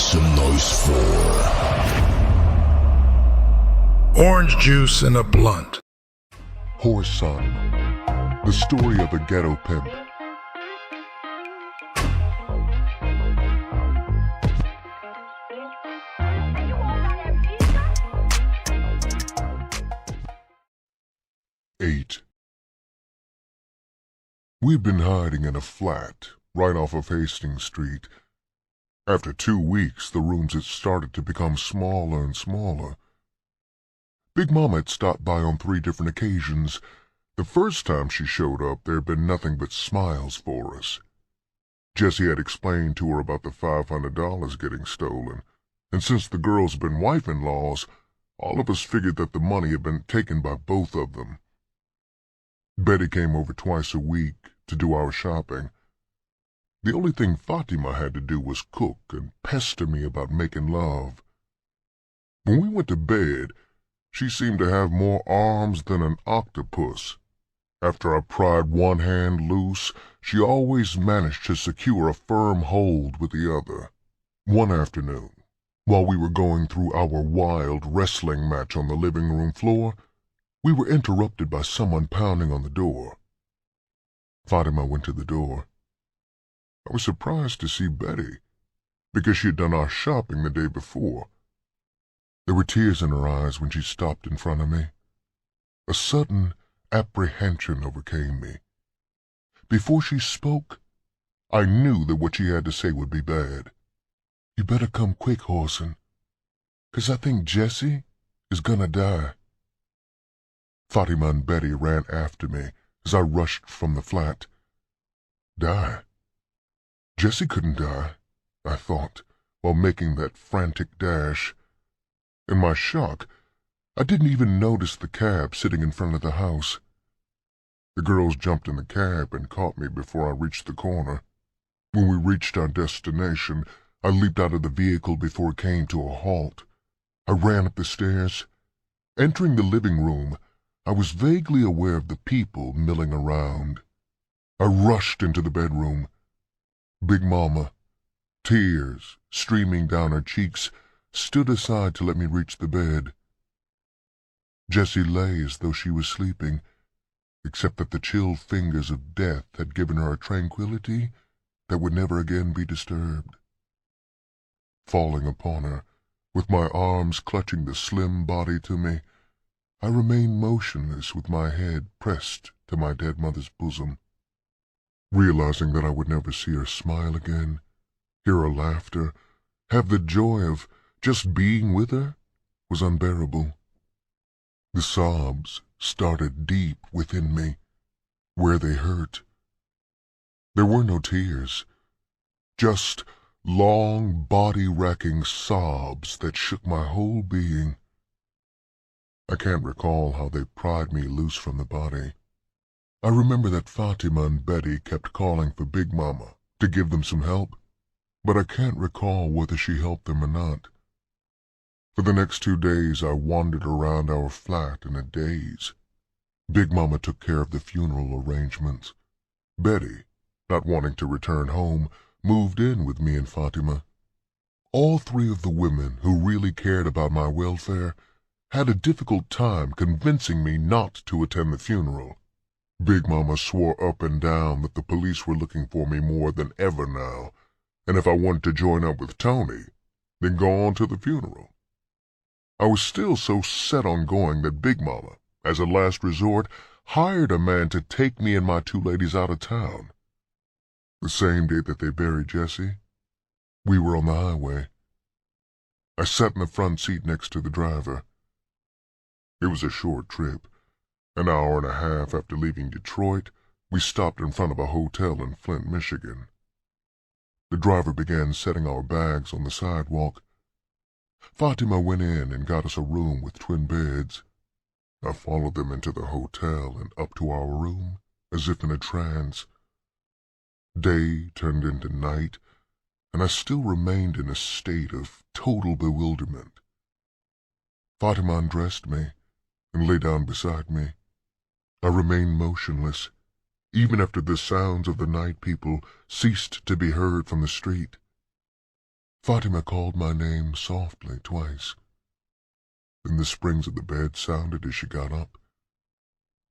some noise for Orange Juice and a Blunt. Whoreson, the story of a ghetto pimp. Eight. We'd been hiding in a flat right off of Hastings Street. After 2 weeks, the rooms had started to become smaller and smaller. Big Mama had stopped by on 3 different occasions. The first time she showed up, there had been nothing but smiles for us. Jessie had explained to her about the $500 getting stolen, and since the girls had been wife-in-laws, all of us figured that the money had been taken by both of them. Betty came over twice a week to do our shopping. The only thing Fatima had to do was cook and pester me about making love. When we went to bed, she seemed to have more arms than an octopus. After I pried one hand loose, she always managed to secure a firm hold with the other. One afternoon, while we were going through our wild wrestling match on the living room floor, we were interrupted by someone pounding on the door. Fatima went to the door. I was surprised to see Betty, because she had done our shopping the day before. There were tears in her eyes when she stopped in front of me. A sudden apprehension overcame me. Before she spoke, I knew that what she had to say would be bad. "You better come quick, Whoreson, 'cause I think Jessie is gonna die." Fatima and Betty ran after me as I rushed from the flat. Die? Jessie couldn't die, I thought, while making that frantic dash. In my shock, I didn't even notice the cab sitting in front of the house. The girls jumped in the cab and caught me before I reached the corner. When we reached our destination, I leaped out of the vehicle before it came to a halt. I ran up the stairs. Entering the living room, I was vaguely aware of the people milling around. I rushed into the bedroom. Big Mama, tears streaming down her cheeks, stood aside to let me reach the bed. Jessie lay as though she was sleeping, except that the chill fingers of death had given her a tranquility that would never again be disturbed. Falling upon her, with my arms clutching the slim body to me, I remained motionless with my head pressed to my dead mother's bosom. Realizing that I would never see her smile again, hear her laughter, have the joy of just being with her, was unbearable. The sobs started deep within me, where they hurt. There were no tears, just long, body-racking sobs that shook my whole being. I can't recall how they pried me loose from the body. I remember that Fatima and Betty kept calling for Big Mama to give them some help, but I can't recall whether she helped them or not. For the next 2 days I wandered around our flat in a daze. Big Mama took care of the funeral arrangements. Betty, not wanting to return home, moved in with me and Fatima. All 3 of the women who really cared about my welfare had a difficult time convincing me not to attend the funeral. Big Mama swore up and down that the police were looking for me more than ever now, and if I wanted to join up with Tony, then go on to the funeral. I was still so set on going that Big Mama, as a last resort, hired a man to take me and my 2 ladies out of town. The same day that they buried Jessie, we were on the highway. I sat in the front seat next to the driver. It was a short trip. An hour and a half after leaving Detroit, we stopped in front of a hotel in Flint, Michigan. The driver began setting our bags on the sidewalk. Fatima went in and got us a room with twin beds. I followed them into the hotel and up to our room, as if in a trance. Day turned into night, and I still remained in a state of total bewilderment. Fatima undressed me and lay down beside me. I remained motionless, even after the sounds of the night people ceased to be heard from the street. Fatima called my name softly twice. Then the springs of the bed sounded as she got up.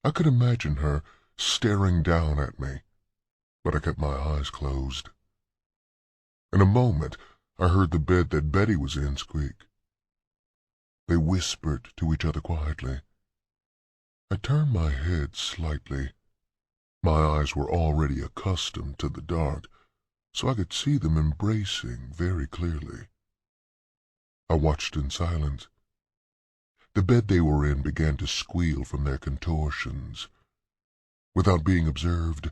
I could imagine her staring down at me, but I kept my eyes closed. In a moment, I heard the bed that Betty was in squeak. They whispered to each other quietly. I turned my head slightly. My eyes were already accustomed to the dark, so I could see them embracing very clearly. I watched in silence. The bed they were in began to squeal from their contortions. Without being observed,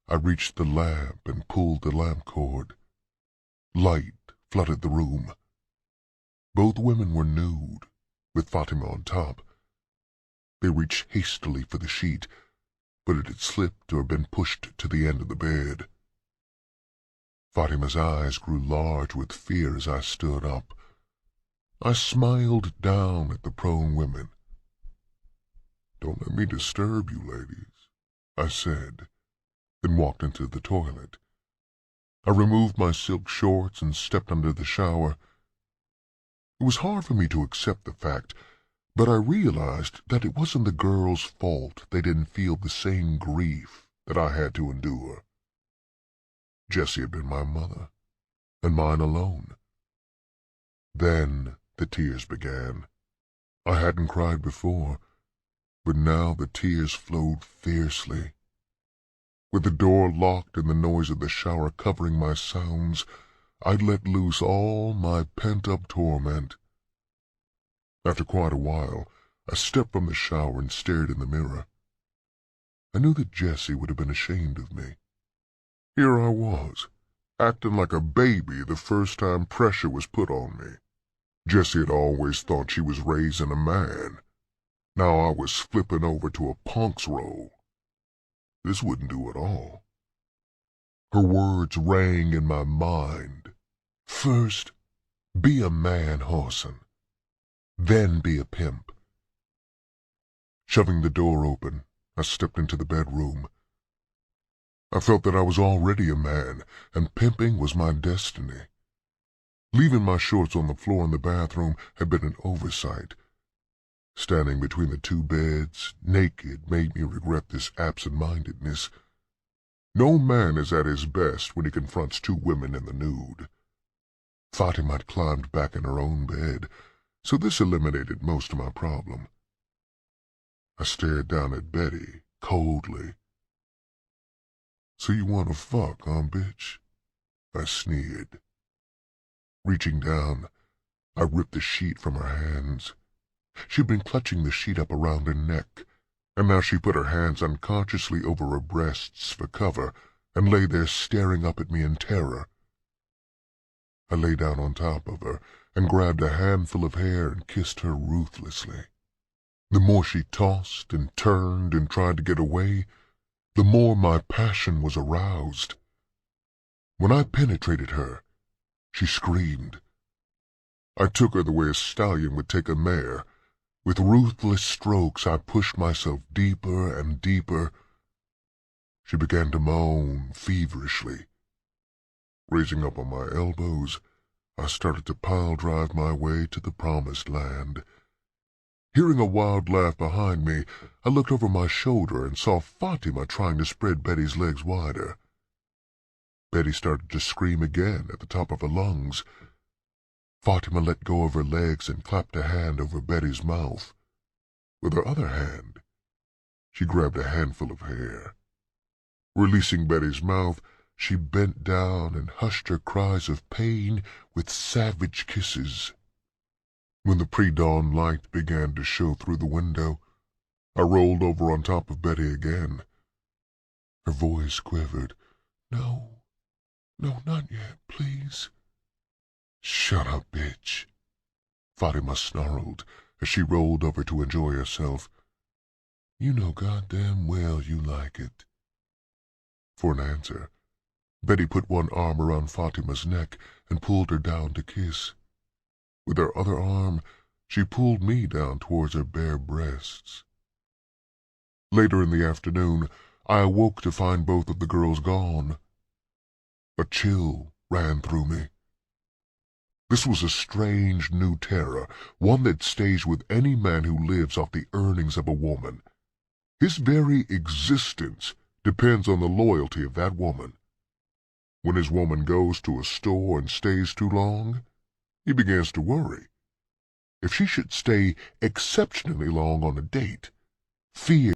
I reached the lamp and pulled the lamp cord. Light flooded the room. Both women were nude, with Fatima on top. They reached hastily for the sheet, but it had slipped or been pushed to the end of the bed. Fatima's eyes grew large with fear as I stood up. I smiled down at the prone women. "Don't let me disturb you, ladies," I said, then walked into the toilet. I removed my silk shorts and stepped under the shower. It was hard for me to accept the fact, but I realized that it wasn't the girls' fault they didn't feel the same grief that I had to endure. Jessie had been my mother, and mine alone. Then the tears began. I hadn't cried before, but now the tears flowed fiercely. With the door locked and the noise of the shower covering my sounds, I let loose all my pent-up torment. After quite a while, I stepped from the shower and stared in the mirror. I knew that Jessie would have been ashamed of me. Here I was, acting like a baby the first time pressure was put on me. Jessie had always thought she was raising a man. Now I was flipping over to a punk's role. This wouldn't do at all. Her words rang in my mind. First, be a man, Whoreson. Then be a pimp. Shoving the door open, I stepped into the bedroom. I felt that I was already a man, and pimping was my destiny. Leaving my shorts on the floor in the bathroom had been an oversight. Standing between the two beds, naked, made me regret this absent-mindedness. No man is at his best when he confronts two women in the nude. Fatima had climbed back in her own bed, so this eliminated most of my problem. I stared down at Betty, coldly. "So you want to fuck, huh, bitch?" I sneered. Reaching down, I ripped the sheet from her hands. She'd been clutching the sheet up around her neck, and now she put her hands unconsciously over her breasts for cover and lay there staring up at me in terror. I lay down on top of her and grabbed a handful of hair and kissed her ruthlessly. The more she tossed and turned and tried to get away, the more my passion was aroused. When I penetrated her, she screamed. I took her the way a stallion would take a mare. With ruthless strokes, I pushed myself deeper and deeper. She began to moan feverishly. Raising up on my elbows, I started to pile-drive my way to the promised land. Hearing a wild laugh behind me, I looked over my shoulder and saw Fatima trying to spread Betty's legs wider. Betty started to scream again at the top of her lungs. Fatima let go of her legs and clapped a hand over Betty's mouth. With her other hand, she grabbed a handful of hair. Releasing Betty's mouth, she bent down and hushed her cries of pain with savage kisses. When the pre-dawn light began to show through the window, I rolled over on top of Betty again. Her voice quivered. "No, not yet, please." "Shut up, bitch," Fatima snarled as she rolled over to enjoy herself. "You know goddamn well you like it." For an answer, Betty put one arm around Fatima's neck and pulled her down to kiss. With her other arm, she pulled me down towards her bare breasts. Later in the afternoon, I awoke to find both of the girls gone. A chill ran through me. This was a strange new terror, one that stays with any man who lives off the earnings of a woman. His very existence depends on the loyalty of that woman. When his woman goes to a store and stays too long, he begins to worry. If she should stay exceptionally long on a date, fear